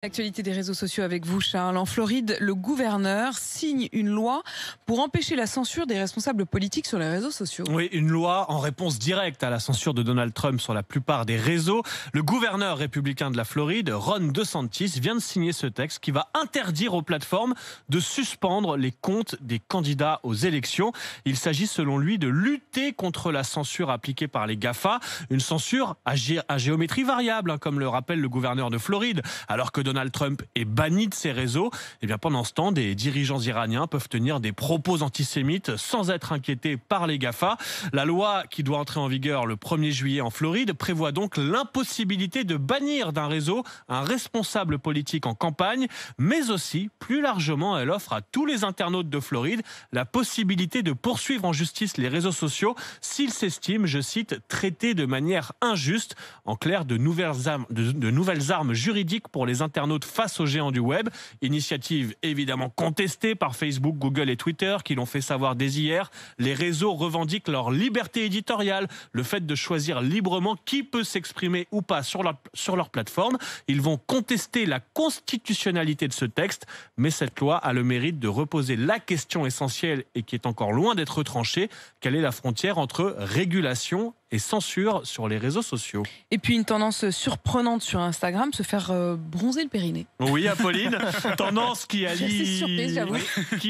L'actualité des réseaux sociaux avec vous, Charles. En Floride, le gouverneur signe une loi pour empêcher la censure des responsables politiques sur les réseaux sociaux. Oui, une loi en réponse directe à la censure de Donald Trump sur la plupart des réseaux. Le gouverneur républicain de la Floride, Ron DeSantis, vient de signer ce texte qui va interdire aux plateformes de suspendre les comptes des candidats aux élections. Il s'agit selon lui de lutter contre la censure appliquée par les GAFA, une censure à géométrie variable, comme le rappelle le gouverneur de Floride. Alors que Donald Trump est banni de ses réseaux, et bien pendant ce temps, des dirigeants iraniens peuvent tenir des propos antisémites sans être inquiétés par les GAFA. La loi qui doit entrer en vigueur le 1er juillet en Floride prévoit donc l'impossibilité de bannir d'un réseau un responsable politique en campagne, mais aussi, plus largement, elle offre à tous les internautes de Floride la possibilité de poursuivre en justice les réseaux sociaux s'ils s'estiment, je cite, traités de manière injuste. En clair, de nouvelles armes juridiques pour les internautes face aux géants du web. Initiative évidemment contestée par Facebook, Google et Twitter qui l'ont fait savoir dès hier. Les réseaux revendiquent leur liberté éditoriale, le fait de choisir librement qui peut s'exprimer ou pas sur leur plateforme. Ils vont contester la constitutionnalité de ce texte, mais cette loi a le mérite de reposer la question essentielle et qui est encore loin d'être tranchée. Quelle est la frontière entre régulation et censure sur les réseaux sociaux? Et puis une tendance surprenante sur Instagram, se faire bronzer le périnée. Oui, Apolline, tendance qui surprise,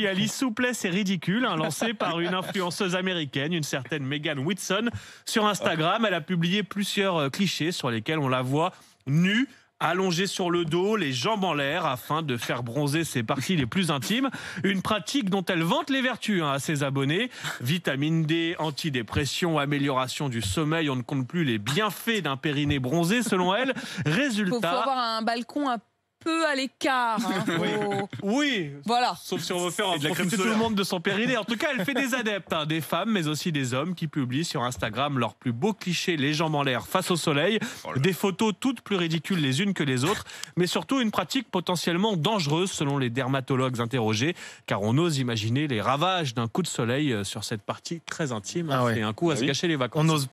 allie souplesse et ridicule, lancée par une influenceuse américaine, une certaine Megan Whitson. Sur Instagram, elle a publié plusieurs clichés sur lesquels on la voit nue, allongée sur le dos, les jambes en l'air, afin de faire bronzer ses parties les plus intimes. Une pratique dont elle vante les vertus à ses abonnés. Vitamine D, antidépression, amélioration du sommeil, on ne compte plus les bienfaits d'un périnée bronzé selon elle. Résultat... Faut avoir un balcon un peu à l'écart. Oui, voilà. Sauf si on veut faire profiter tout le monde de son périnée. En tout cas, elle fait des adeptes, des femmes, mais aussi des hommes qui publient sur Instagram leurs plus beaux clichés, les jambes en l'air face au soleil. Des photos toutes plus ridicules les unes que les autres, mais surtout une pratique potentiellement dangereuse selon les dermatologues interrogés, car on ose imaginer les ravages d'un coup de soleil sur cette partie très intime et un coup à se gâcher les vacances.